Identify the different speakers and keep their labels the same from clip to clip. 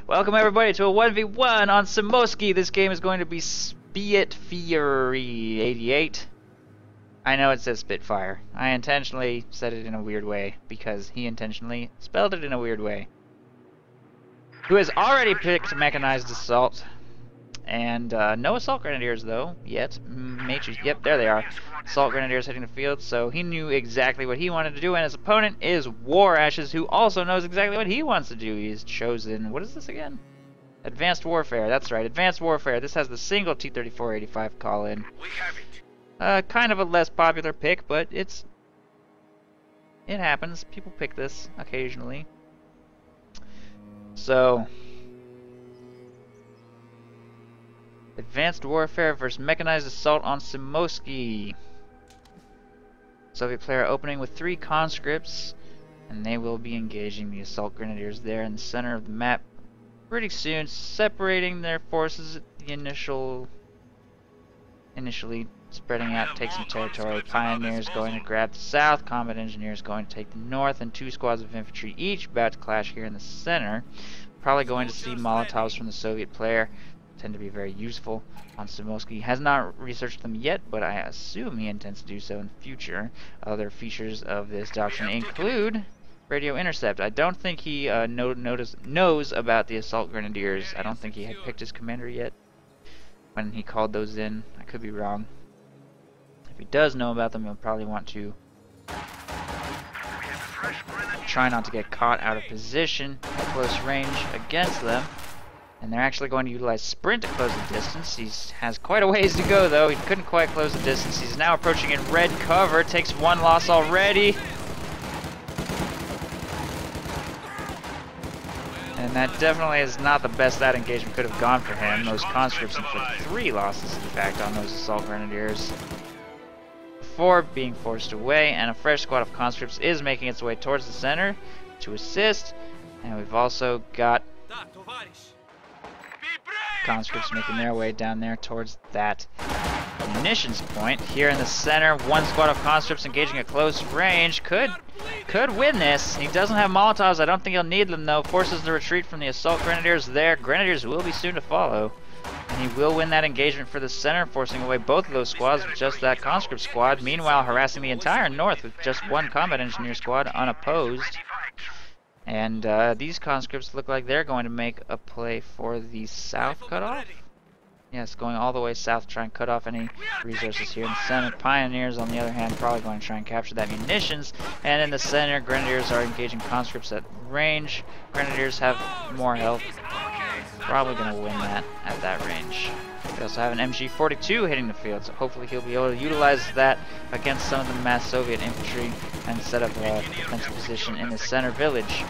Speaker 1: Welcome everybody to a 1v1 on Semoskiy. This game is going to be SpiiTFiiRE88. I know it says Spitfire. I intentionally said it in a weird way because he intentionally spelled it in a weird way. Who has already picked Mechanized Assault. And no Assault Grenadiers though, yet. Yep, there they are. Assault Grenadiers hitting the field, so he knew exactly what he wanted to do, and his opponent is Warashes, who also knows exactly what he wants to do. He's chosen, what is this again? Advanced Warfare, that's right, Advanced Warfare. This has the single T-34-85 call-in. Kind of a less popular pick, but it happens. People pick this occasionally. So, Advanced Warfare versus Mechanized Assault on Semoskiy. Soviet player opening with 3 conscripts, and they will be engaging the Assault Grenadiers there in the center of the map pretty soon, separating their forces at the initially spreading out to take some territory. Pioneers going to grab the south, Combat Engineers going to take the north, and 2 squads of infantry each about to clash here in the center. Probably going to see Molotovs from the Soviet player. Tend to be very useful on Semoskiy. Has not researched them yet, but I assume he intends to do so in the future. Other features of this doctrine include radio intercept. I don't think he knows about the Assault Grenadiers. I don't think he had picked his commander yet when he called those in. I could be wrong. If he does know about them, he'll probably want to try not to get caught out of position at close range against them. And they're actually going to utilize sprint to close the distance. He has quite a ways to go, though. He couldn't quite close the distance. He's now approaching in red cover. Takes 1 loss already. And that definitely is not the best that engagement could have gone for him. Those conscripts inflict 3 losses, in fact, on those Assault Grenadiers before being forced away. And a fresh squad of conscripts is making its way towards the center to assist. And we've also got conscripts making their way down there towards that munitions point. Here in the center, 1 squad of conscripts engaging at close range. Could win this. He doesn't have Molotovs. I don't think he'll need them though. Forces the retreat from the Assault Grenadiers there. Grenadiers will be soon to follow. And he will win that engagement for the center, forcing away both of those squads with just that conscript squad. Meanwhile, harassing the entire north with just 1 combat engineer squad unopposed. And these conscripts look like they're going to make a play for the south cutoff. Yes, going all the way south to try and cut off any resources here in the center. Pioneers, on the other hand, probably going to try and capture that munitions. And in the center, Grenadiers are engaging conscripts at range. Grenadiers have more health. Probably going to win that at that range. We also have an MG42 hitting the field, so hopefully he'll be able to utilize that against some of the mass Soviet infantry and set up a defensive position in the center village.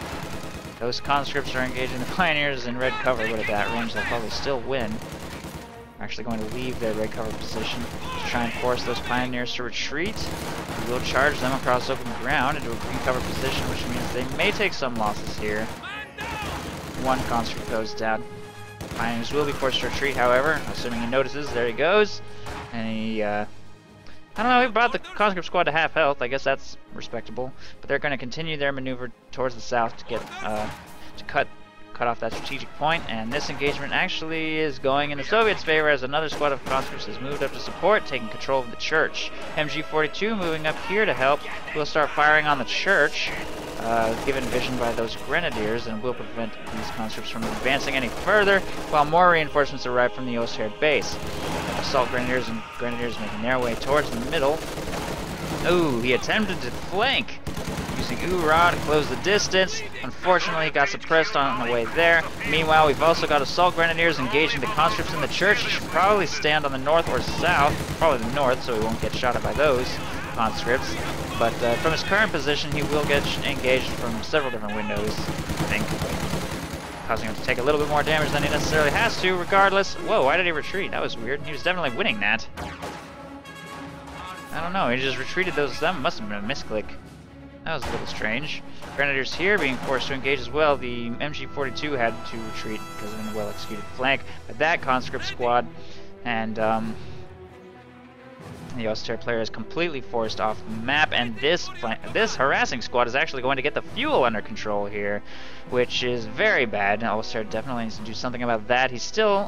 Speaker 1: Those conscripts are engaging the Pioneers in red cover, but at that range they'll probably still win. They're actually going to leave their red cover position to try and force those Pioneers to retreat. We will charge them across open ground into a green cover position, which means they may take some losses here. 1 conscript goes down. Pioneers will be forced to retreat, however, assuming he notices. There he goes. And he, I don't know, he brought the conscript squad to half health. I guess that's respectable. But they're going to continue their maneuver towards the south to get, to cut off that strategic point. And this engagement actually is going in the Soviets' favor as another squad of conscripts has moved up to support, taking control of the church. MG42 moving up here to help. We'll start firing on the church. Given vision by those Grenadiers, and will prevent these conscripts from advancing any further, while more reinforcements arrive from the Oster base. Assault Grenadiers and Grenadiers making their way towards the middle. Ooh, he attempted to flank using Ura to close the distance. Unfortunately, he got suppressed on the way there. Meanwhile, we've also got Assault Grenadiers engaging the conscripts in the church. He should probably stand on the north or south, probably the north, so he won't get shot at by those conscripts. But from his current position, he will get engaged from several different windows, I think, causing him to take a little bit more damage than he necessarily has to, regardless. Whoa, why did he retreat? That was weird. He was definitely winning that. I don't know, he just retreated those. That must have been a misclick. That was a little strange. Grenadiers here being forced to engage as well. The MG42 had to retreat because of a well-executed flank. But that conscript squad, and The Oster player is completely forced off the map, and this harassing squad is actually going to get the fuel under control here, which is very bad. Oster definitely needs to do something about that. He's still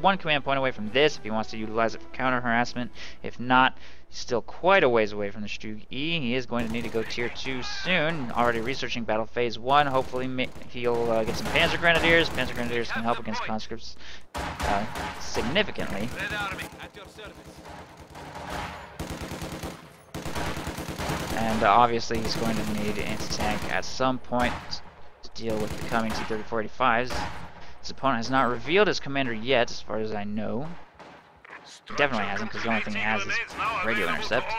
Speaker 1: one command point away from this if he wants to utilize it for counter harassment. If not, he's still quite a ways away from the Stug E. He is going to need to go tier 2 soon. Already researching battle phase 1. Hopefully he'll get some Panzer Grenadiers. Panzer Grenadiers can help against conscripts significantly. And obviously he's going to need anti-tank at some point to deal with the coming T-3485s. His opponent has not revealed his commander yet, as far as I know. He definitely hasn't, because the only thing he has is radio intercept.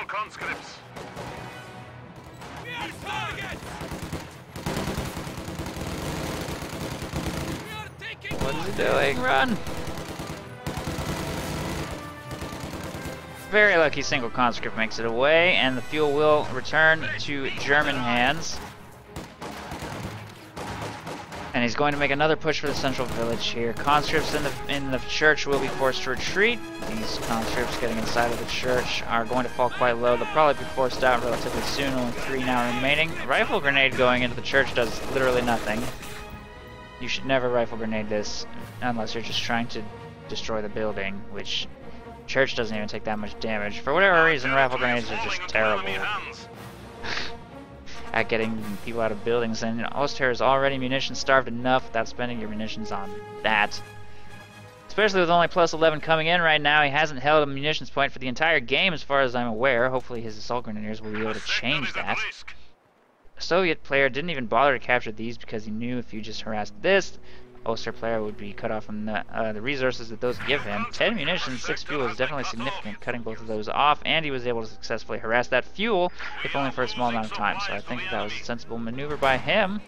Speaker 1: What is he doing? Run! Very lucky single conscript makes it away, and the fuel will return to German hands. And he's going to make another push for the central village here. Conscripts in the church will be forced to retreat. These conscripts getting inside of the church are going to fall quite low. They'll probably be forced out relatively soon. Only 3 now remaining. Rifle grenade going into the church does literally nothing. You should never rifle grenade this unless you're just trying to destroy the building, which church doesn't even take that much damage. For whatever reason, rifle grenades are just terrible at getting people out of buildings, and Oster is already munition starved enough without spending your munitions on that. Especially with only plus 11 coming in right now, he hasn't held a munitions point for the entire game as far as I'm aware. Hopefully his assault grenadiers will be able to change that. The Soviet player didn't even bother to capture these because he knew if you just harassed this, Oster player would be cut off from the resources that those give him. 10 munitions, 6 fuel is definitely significant, cutting both of those off, and he was able to successfully harass that fuel, if only for a small amount of time. So I think that was a sensible maneuver by him,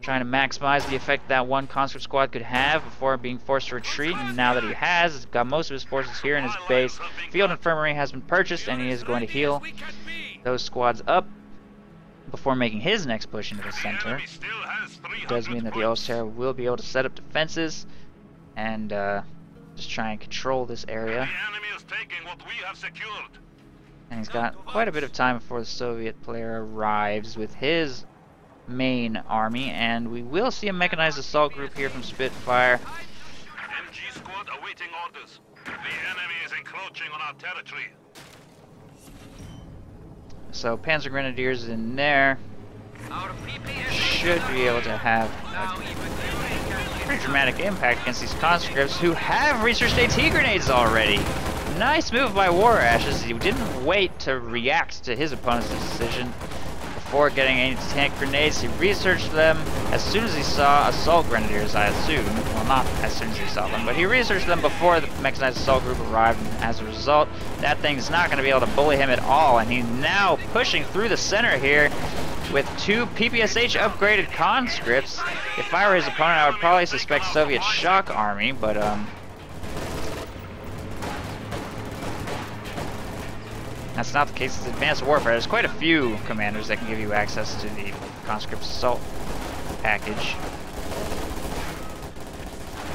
Speaker 1: trying to maximize the effect that one conscript squad could have before being forced to retreat. And now that he has got most of his forces here in his base, field infirmary has been purchased, and he is going to heal those squads up before making his next push into the center. It does mean that the Oster will be able to set up defenses and just try and control this area. And he's got quite a bit of time before the Soviet player arrives with his main army, and we will see a mechanized assault group here from SpiiTFiiRE.
Speaker 2: MG squad awaiting orders. The enemy is encroaching on our territory.
Speaker 1: So Panzer Grenadiers in there should be able to have a pretty dramatic impact against these conscripts who have researched AT grenades already. Nice move by Warashes. He didn't wait to react to his opponent's decision before getting anti-tank grenades. He researched them as soon as he saw assault grenadiers, I assume. Well, not as soon as he saw them, but he researched them before the mechanized assault group arrived, and as a result, that thing's not going to be able to bully him at all, and he's now pushing through the center here with 2 PPSH upgraded conscripts. If I were his opponent, I would probably suspect Soviet shock army, but that's not the case. It's advanced warfare. There's quite a few commanders that can give you access to the conscript assault package,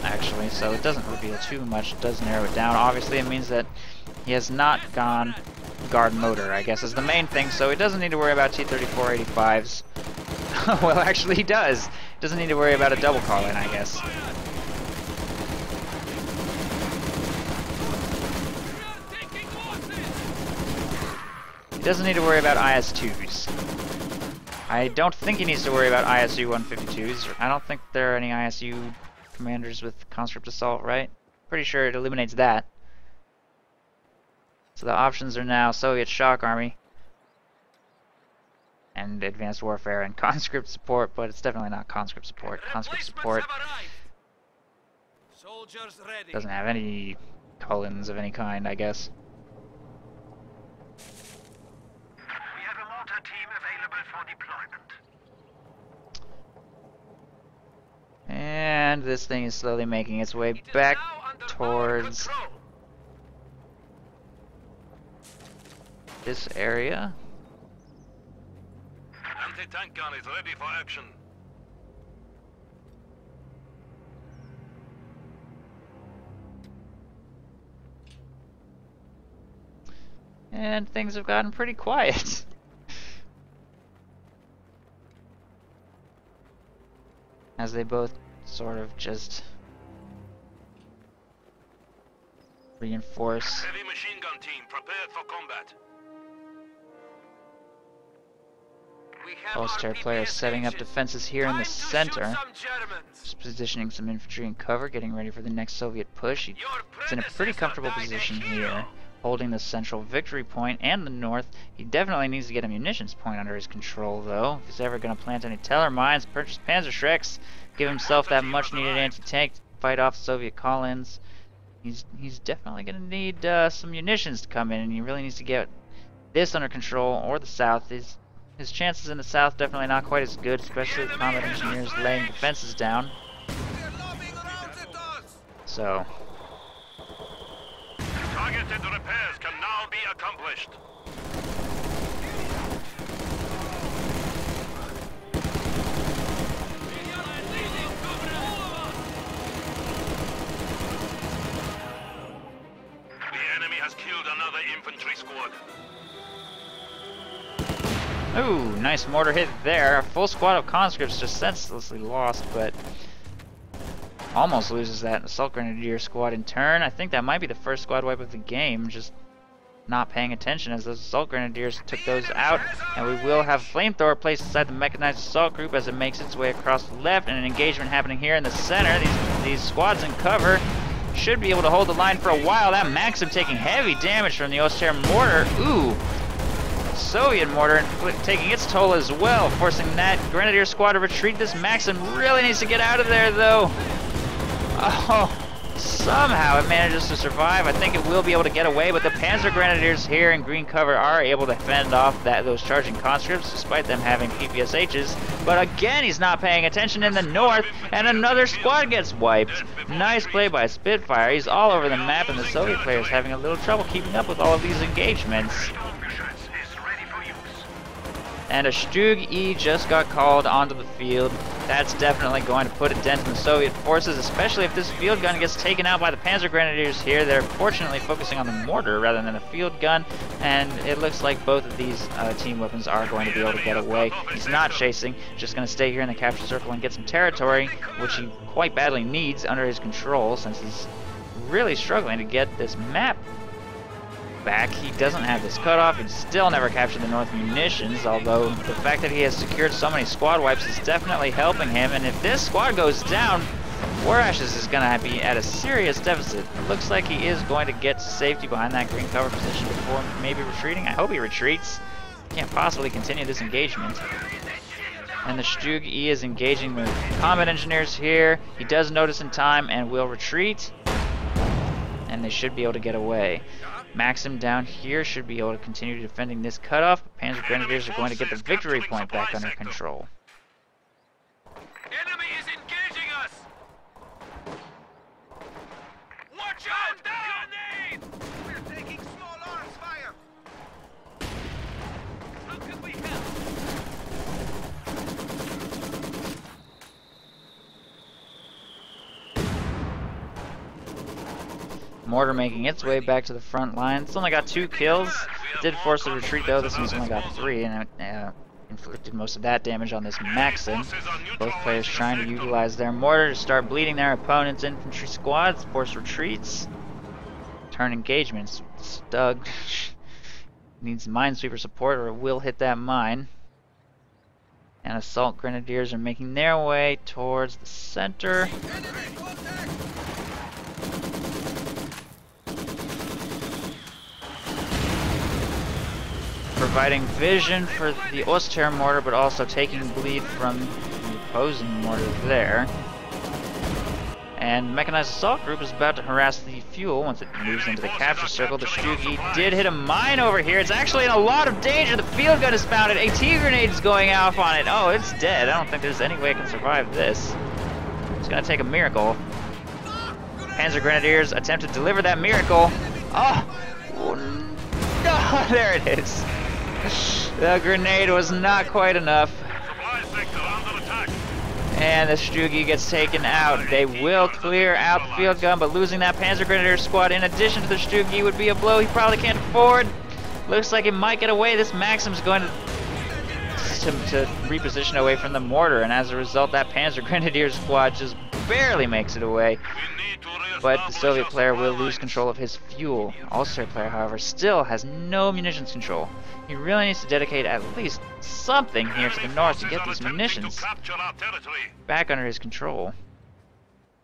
Speaker 1: actually, so it doesn't reveal too much. It does narrow it down. Obviously, it means that he has not gone guard motor, I guess, is the main thing, so he doesn't need to worry about T-3485s. Well, actually, he does. Doesn't need to worry about a double call-in, I guess. He doesn't need to worry about IS-2s. I don't think he needs to worry about ISU 152s. I don't think there are any ISU commanders with conscript assault, right? Pretty sure it eliminates that. So the options are now Soviet shock army and advanced warfare and conscript support, but it's definitely not conscript support. Conscript support doesn't have any call-ins of any kind, I guess.
Speaker 2: We have a mortar team available for deployment.
Speaker 1: And this thing is slowly making its way back towards this area.
Speaker 2: Anti-tank gun is ready for action.
Speaker 1: and things have gotten pretty quiet. As they both sort of just reinforce.
Speaker 2: Heavy machine gun team prepared for combat.
Speaker 1: Ulster players setting up defenses here in the center. Just positioning some infantry in cover, getting ready for the next Soviet push. He's in a pretty comfortable position here, holding the central victory point and the north. He definitely needs to get a munitions point under his control, though. If he's ever going to plant any Teller mines, purchase Panzerschrecks, give himself that much-needed anti-tank to fight off Soviet call-ins. He's definitely going to need some munitions to come in, and he really needs to get this under control, or the south. His chances in the south definitely not quite as good, especially with combat engineers laying defenses down. So,
Speaker 2: Targeted repairs can now be accomplished. The enemy has killed another infantry squad.
Speaker 1: ooh, nice mortar hit there. A full squad of conscripts just senselessly lost, but almost loses that assault grenadier squad in turn. I think that might be the first squad wipe of the game, just not paying attention as those assault grenadiers took those out. And we will have flamethrower placed inside the mechanized assault group as it makes its way across the left, and an engagement happening here in the center. These squads in cover should be able to hold the line for a while. That Maxim taking heavy damage from the Oster mortar. Ooh, Soviet mortar taking its toll as well, forcing that grenadier squad to retreat. This Maxim really needs to get out of there, though. Oh, somehow it manages to survive. I think it will be able to get away, but the Panzer Grenadiers here in green cover are able to fend off those charging conscripts, despite them having PPSHs. But again, he's not paying attention in the north, and another squad gets wiped. Nice play by SpiiTFiiRE. He's all over the map, and the Soviet players having a little trouble keeping up with all of these engagements. And a Stug-E just got called onto the field. That's definitely going to put a dent in the Soviet forces, especially if this field gun gets taken out by the Panzer Grenadiers here. They're fortunately focusing on the mortar rather than the field gun, and it looks like both of these team weapons are going to be able to get away. He's not chasing, just going to stay here in the capture circle and get some territory, which he quite badly needs under his control, since he's really struggling to get this map back. He doesn't have this cutoff. He's still never captured the north munitions, although the fact that he has secured so many squad wipes is definitely helping him. And if this squad goes down, Warashes is going to be at a serious deficit. It looks like he is going to get to safety behind that green cover position before maybe retreating. I hope he retreats. Can't possibly continue this engagement. And the Stug-E is engaging with combat engineers here. He does notice in time and will retreat. And they should be able to get away. Maxim down here should be able to continue defending this cutoff, but Panzer Grenadiers are going to get the victory point back under control.
Speaker 2: Enemy is engaging us! Watch out! Grenade! We're taking small arms fire! How can we help?
Speaker 1: Mortar making its way back to the front line. It's only got 2 kills. It did force a retreat though. This one's only got 3, and it inflicted most of that damage on this Maxim. Both players trying to utilize their mortar to start bleeding their opponent's infantry squads, force retreats, turn engagements. Stug needs minesweeper support or it will hit that mine. And assault grenadiers are making their way towards the center. Providing vision for the Oster mortar, but also taking bleed from the opposing mortar there. And mechanized assault group is about to harass the fuel once it moves into the capture circle. The Stug-E did hit a mine over here. It's actually in a lot of danger. The field gun is founded. AT grenade is going off on it. Oh, it's dead. I don't think there's any way it can survive this. It's gonna take a miracle. Panzer Grenadiers attempt to deliver that miracle. Oh, no, there it is. The grenade was not quite enough. And the Stug-E gets taken out. They will clear out the field gun, but losing that Panzer Grenadier squad in addition to the Stug-E would be a blow he probably can't afford. Looks like it might get away. This Maxim's going to reposition away from the mortar, and as a result, that Panzer Grenadier squad just barely makes it away. But the Soviet player will lose control of his fuel. Austrian player, however, still has no munitions control. He really needs to dedicate at least something here to the north to get these munitions back under his control.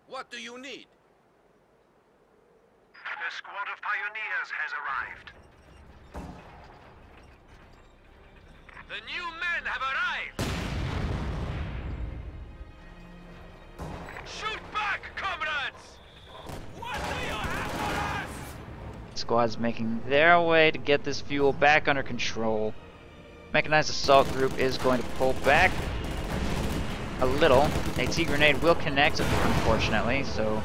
Speaker 3: What do you need?
Speaker 2: A squad of pioneers has arrived.
Speaker 3: The new men have arrived! Shoot back, comrades! What do you have for us?
Speaker 1: Squad's making their way to get this fuel back under control. Mechanized assault group is going to pull back a little. A T-grenade will connect, unfortunately, so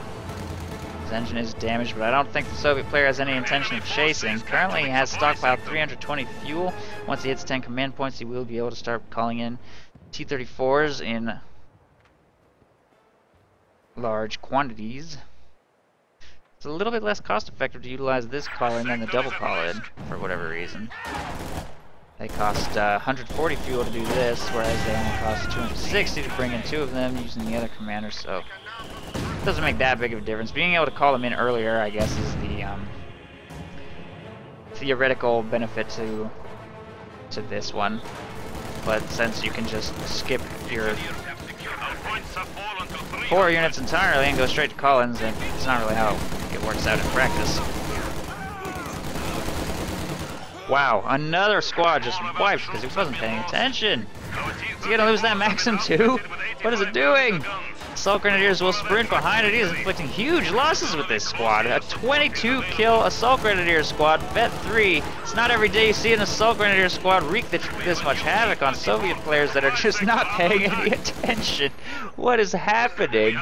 Speaker 1: his engine is damaged, but I don't think the Soviet player has any intention of chasing. Currently he has stockpiled 320 fuel. Once he hits 10 command points, he will be able to start calling in T-34s in large quantities. It's a little bit less cost effective to utilize this call-in than the double call-in, for whatever reason. They cost 140 fuel to do this, whereas they only cost 260 to bring in 2 of them using the other commander, so it doesn't make that big of a difference. Being able to call them in earlier, I guess, is the theoretical benefit to this one. But since you can just skip your core units entirely and go straight to call-ins, then it's not really how it works out in practice. Wow, another squad just wiped because he wasn't paying attention. Is he gonna lose that Maxim too? What is it doing? Assault Grenadiers will sprint behind it. He is inflicting huge losses with this squad. A 22-kill Assault Grenadier squad, Vet 3. It's not every day you see an Assault Grenadier squad wreak this much havoc on Soviet players that are just not paying any attention. What is happening?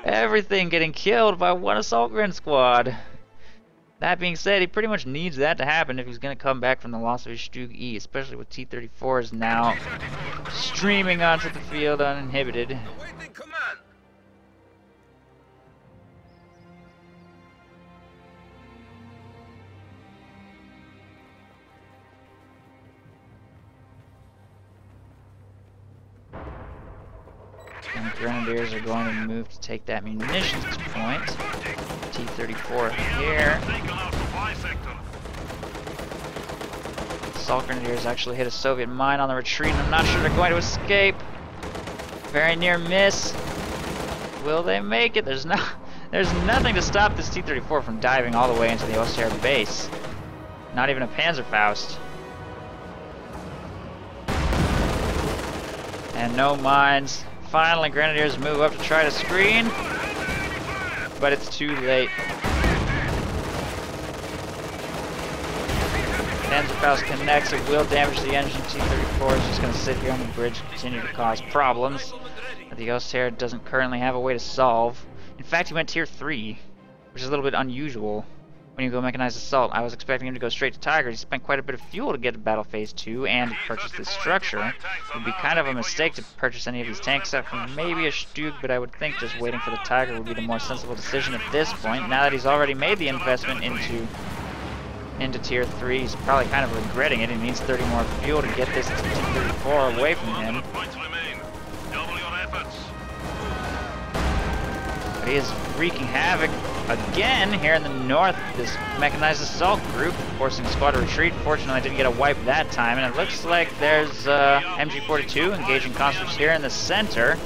Speaker 1: Everything getting killed by one Assault Gren squad. That being said, he pretty much needs that to happen if he's going to come back from the loss of his Stug E, especially with T-34s now streaming onto the field uninhibited.
Speaker 3: Awaiting command.
Speaker 1: And the Grenadiers are going to move to take that munitions point. T-34 here. Assault Grenadiers actually hit a Soviet mine on the retreat, and I'm not sure they're going to escape. Very near miss. Will they make it? There's nothing to stop this T-34 from diving all the way into the Oster base. Not even a Panzerfaust. And no mines. Finally, Grenadiers move up to try to screen, but it's too late. Panzerfaust connects, it will damage the engine. T-34 is just going to sit here on the bridge and continue to cause problems that the Oster doesn't currently have a way to solve. In fact, he went tier 3, which is a little bit unusual when you go mechanized assault. I was expecting him to go straight to Tiger. He spent quite a bit of fuel to get to Battle Phase 2 and to purchase this structure. It would be kind of a mistake to purchase any of these tanks except for maybe a Stug, but I would think just waiting for the Tiger would be the more sensible decision at this point. Now that he's already made the investment into tier 3, he's probably kind of regretting it. He needs 30 more fuel to get this T-34 away from him. But he is wreaking havoc again here in the north. This mechanized assault group forcing the squad to retreat. Fortunately, didn't get a wipe that time, and it looks like there's MG42 engaging conscripts here in the center.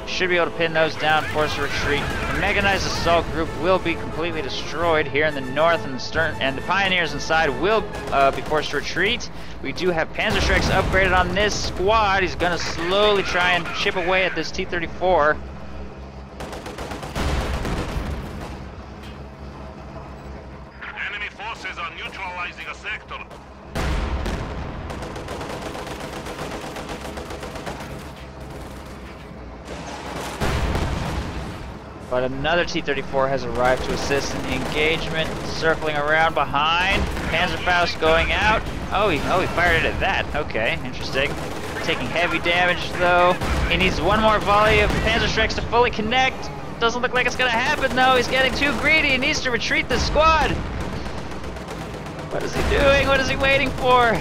Speaker 1: Should be able to pin those down, force a retreat. The mechanized assault group will be completely destroyed here in the north, and the pioneers inside will be forced to retreat. We do have Panzerschrecks upgraded on this squad. He's going to slowly try and chip away at this T-34.
Speaker 2: Enemy forces are neutralizing a sector.
Speaker 1: But another T-34 has arrived to assist in the engagement, circling around behind. Panzerfaust going out. Oh, he fired it at that. Okay, interesting. Taking heavy damage though. He needs one more volley of Panzerschrecks to fully connect. Doesn't look like it's gonna happen though. He's getting too greedy. He needs to retreat the squad. What is he doing? What is he waiting for?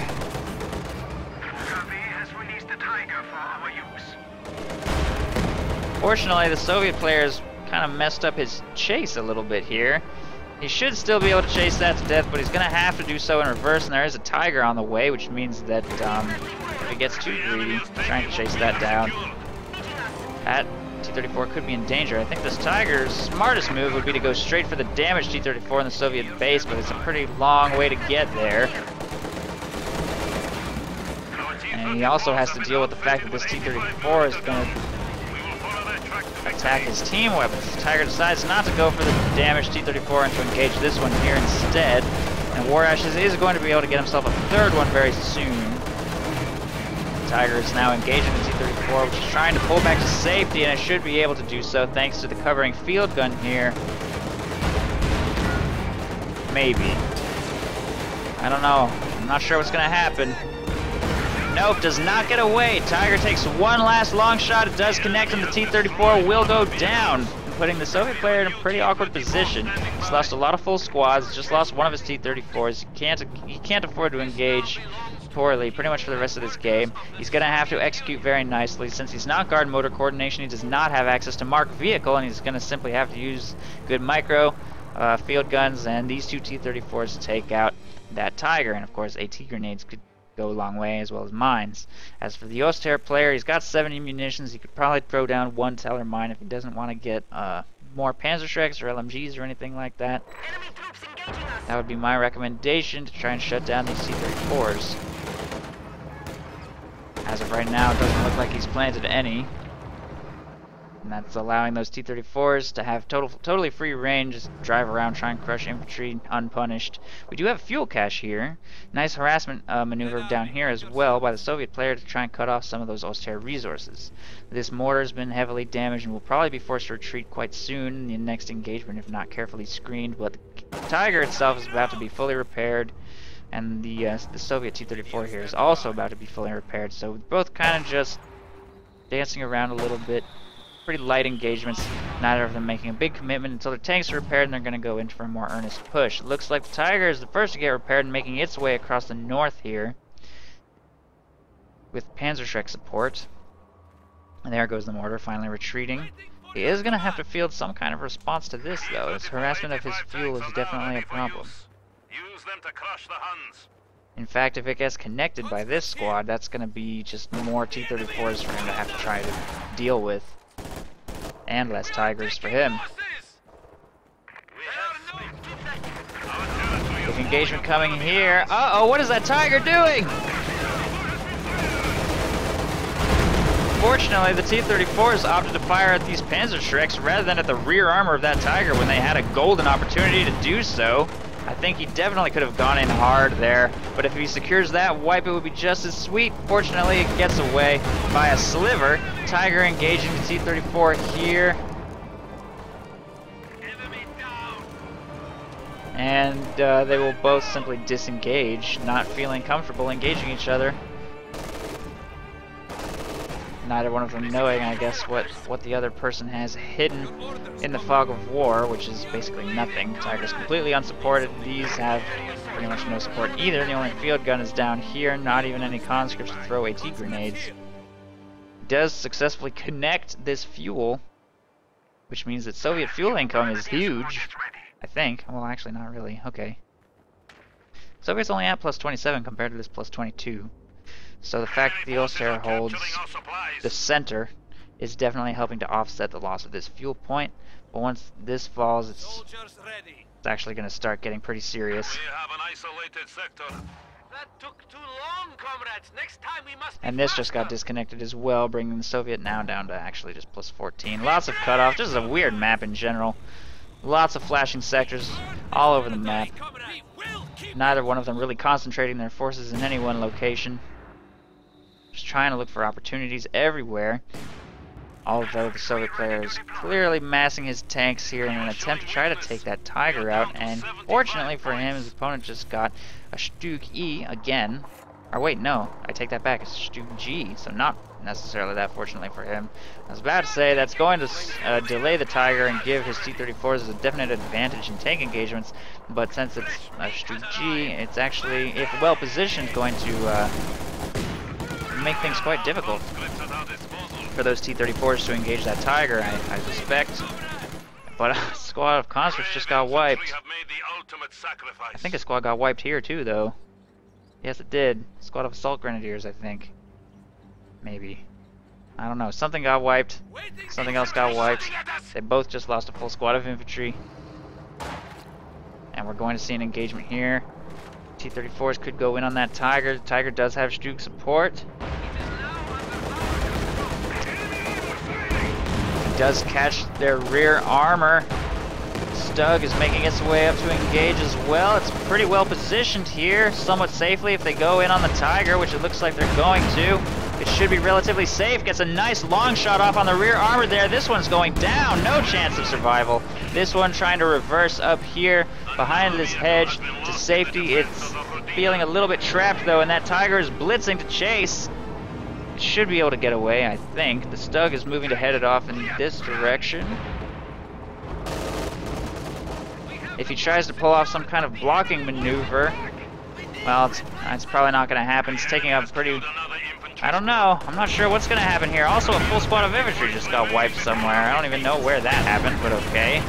Speaker 1: Fortunately, the Soviet players kind of messed up his chase a little bit here. He should still be able to chase that to death, but he's going to have to do so in reverse, and there is a tiger on the way, which means that if he gets too greedy, trying to chase that down, that T-34 could be in danger. I think this tiger's smartest move would be to go straight for the damaged T-34 in the Soviet base, but it's a pretty long way to get there. And he also has to deal with the fact that this T-34 is going to attack his team weapons. The tiger decides not to go for the damaged T-34 and to engage this one here instead. And Warashes is going to be able to get himself a third one very soon. The tiger is now engaging the T-34, which is trying to pull back to safety, and it should be able to do so thanks to the covering field gun here. Maybe. I don't know. I'm not sure what's going to happen. Nope, does not get away. Tiger takes one last long shot. It does connect, and the T-34 will go down, putting the Soviet player in a pretty awkward position. He's lost a lot of full squads. Just lost one of his T-34s. He can't afford to engage poorly pretty much for the rest of this game. He's going to have to execute very nicely. Since he's not guard motor coordination, he does not have access to marked vehicle, and he's going to simply have to use good micro field guns, and these two T-34s to take out that tiger. And of course, AT grenades could go a long way, as well as mines. As for the Oster player, he's got 70 munitions. He could probably throw down one Teller mine if he doesn't want to get more Panzerschrecks or LMGs or anything like that. That would be my recommendation, to try and shut down these T-34s. As of right now, it doesn't look like he's planted any. And that's allowing those T-34s to have totally free range, just drive around, try and crush infantry unpunished. We do have fuel cache here. Nice harassment maneuver down here as well by the Soviet player to try and cut off some of those Oster resources. This mortar has been heavily damaged and will probably be forced to retreat quite soon in the next engagement if not carefully screened, but the Tiger itself is about to be fully repaired, and the Soviet T-34 here is also about to be fully repaired, so we're both kind of just dancing around a little bit. Pretty light engagements, neither of them making a big commitment until their tanks are repaired, and they're going to go in for a more earnest push. It looks like the Tiger is the first to get repaired and making its way across the north here with Panzerschreck support. And there goes the mortar, finally retreating. He is going to have to field some kind of response to this, though. His harassment of his fuel is definitely a problem.
Speaker 2: Use them to crush the Huns.
Speaker 1: In fact, if it gets connected by this squad, that's going to be just more T-34s for him to have to try to deal with. And less Tigers for him. With engagement coming here. Uh-oh, what is that Tiger doing? Fortunately, the T-34s opted to fire at these Panzerschrecks rather than at the rear armor of that Tiger when they had a golden opportunity to do so. I think he definitely could have gone in hard there, but if he secures that wipe, it would be just as sweet. Fortunately, it gets away by a sliver. Tiger engaging the T-34 here. And they will both simply disengage, not feeling comfortable engaging each other. Neither one of them knowing, I guess, what the other person has hidden in the fog of war, which is basically nothing. Tiger's completely unsupported. These have pretty much no support either. The only field gun is down here, not even any conscripts to throw AT grenades. He does successfully connect this fuel, which means that Soviet fuel income is huge, I think. Well, actually, not really. Okay. Soviet's only at plus 27 compared to this plus 22. So the fact that the Oster holds the center is definitely helping to offset the loss of this fuel point. But once this falls, it's actually going to start getting pretty serious.
Speaker 2: We have an isolated sector.
Speaker 3: That took too long, comrades. Next time we must be
Speaker 1: And this just got
Speaker 3: faster.
Speaker 1: disconnected as well, bringing the Soviet now down to actually just plus 14. Lots of cutoff. Just a weird map in general. Lots of flashing sectors all over the map. Neither one of them really concentrating their forces in any one location. Just trying to look for opportunities everywhere. Although the Soviet player is clearly massing his tanks here in an attempt to try to take that Tiger out. And fortunately for him, his opponent just got a Stug E again. Or wait, no, I take that back. It's Stug G. So not necessarily that fortunately for him. I was about to say that's going to delay the Tiger and give his T-34s a definite advantage in tank engagements, but since it's a SpiiTFiiRE, it's actually, if well positioned, going to make things quite difficult for those T-34s to engage that Tiger, I suspect. But a squad of conscripts just got wiped. I think a squad got wiped here too, though. Yes, it did. Squad of assault grenadiers, I think. Maybe. I don't know. Something got wiped. Something else got wiped. They both just lost a full squad of infantry. And we're going to see an engagement here. T-34s could go in on that Tiger. The Tiger does have Stug support. He does catch their rear armor. Stug is making its way up to engage as well. It's pretty well positioned here, somewhat safely if they go in on the Tiger, which it looks like they're going to. It should be relatively safe. Gets a nice long shot off on the rear armor there. This one's going down. No chance of survival. This one trying to reverse up here behind this hedge to safety. It's feeling a little bit trapped though, and that Tiger is blitzing to chase. It should be able to get away, I think. The Stug is moving to head it off in this direction. If he tries to pull off some kind of blocking maneuver, well, it's probably not going to happen. It's taking up pretty... I don't know. I'm not sure what's going to happen here. Also, a full squad of infantry just got wiped somewhere. I don't even know where that happened, but okay.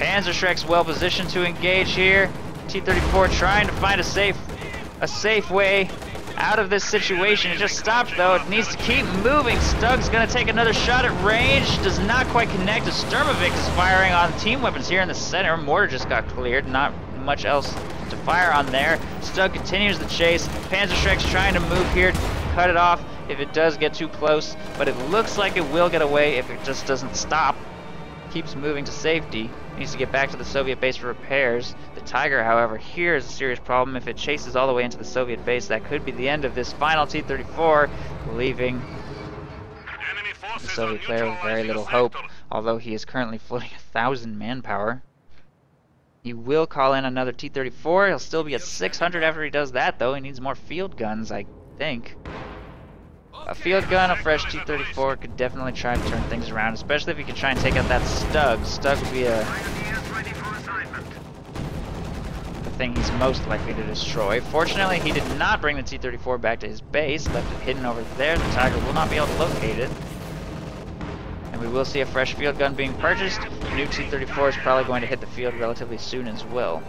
Speaker 1: Panzerschreck's well positioned to engage here. T-34 trying to find a safe way out of this situation. It just stopped though. It needs to keep moving. Stug's gonna take another shot at range. Does not quite connect. A Sturmovik is firing on team weapons here in the center. Mortar just got cleared. Not much else to fire on there. Stug continues the chase. Panzerschreck's trying to move here to cut it off if it does get too close, but it looks like it will get away if it just doesn't stop. Keeps moving to safety. Needs to get back to the Soviet base for repairs. The Tiger, however, here is a serious problem. If it chases all the way into the Soviet base, that could be the end of this final T-34, leaving the Soviet player with very little hope, although he is currently floating 1,000 manpower. He will call in another T-34. He'll still be at 600 after he does that, though. He needs more field guns, I think. A field gun, a fresh T-34 could definitely try to turn things around, especially if he could try and take out that Stug. Stug would be the thing he's most likely to destroy. Fortunately, he did not bring the T-34 back to his base, left it hidden over there. The Tiger will not be able to locate it. And we will see a fresh field gun being purchased. The new T-34 is probably going to hit the field relatively soon as well.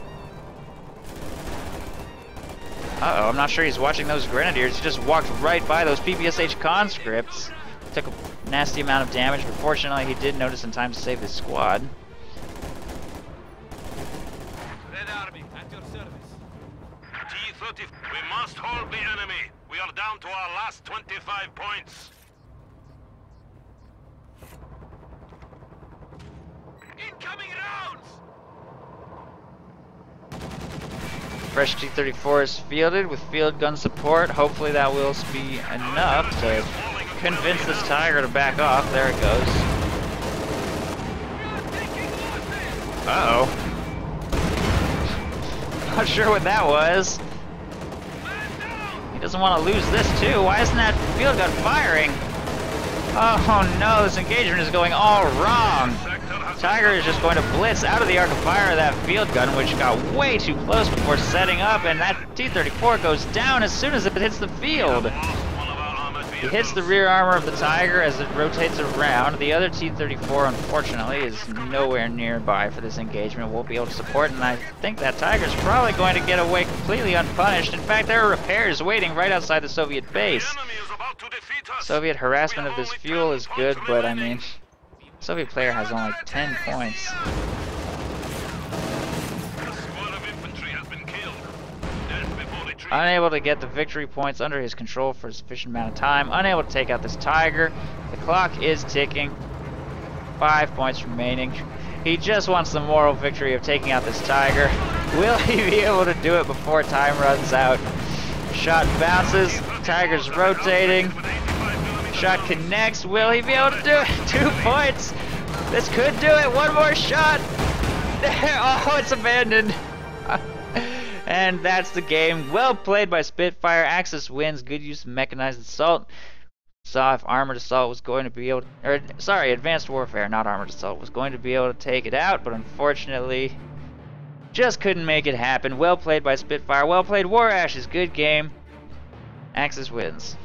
Speaker 1: Uh-oh, I'm not sure he's watching those grenadiers. He just walked right by those PPSH conscripts. Took a nasty amount of damage, but fortunately he did notice in time to save his squad.
Speaker 3: Red Army, at your service.
Speaker 2: T-30, we must hold the enemy. We are down to our last 25 points.
Speaker 3: Incoming rounds!
Speaker 1: Fresh T-34 is fielded with field gun support. Hopefully that will be enough to convince this Tiger to back off. There it goes. Uh-oh. Not sure what that was. He doesn't want to lose this too. Why isn't that field gun firing? Oh no, this engagement is going all wrong. Tiger is just going to blitz out of the arc of fire of that field gun, which got way too close before setting up, and that T-34 goes down as soon as it hits the field. He hits the rear armor of the Tiger as it rotates around. The other T-34, unfortunately, is nowhere nearby for this engagement. Won't be able to support, and I think that Tiger's probably going to get away completely unpunished. In fact, there are repairs waiting right outside the Soviet base. Soviet harassment of this fuel is good, but I mean, Soviet player has only 10 points. Unable to get the victory points under his control for a sufficient amount of time. Unable to take out this Tiger. The clock is ticking. 5 points remaining. He just wants the moral victory of taking out this Tiger. Will he be able to do it before time runs out? Shot bounces. Tiger's rotating. Shot connects. Will he be able to do it? 2 points. This could do it. One more shot. Oh, it's abandoned. And that's the game. Well played by SpiiTFiiRE. Axis wins. Good use of mechanized assault. Saw if Armored Assault was going to be able to, or sorry, Advanced Warfare, not Armored Assault, was going to be able to take it out, but unfortunately, just couldn't make it happen. Well played by SpiiTFiiRE, well played Warashes, good game. Axis wins.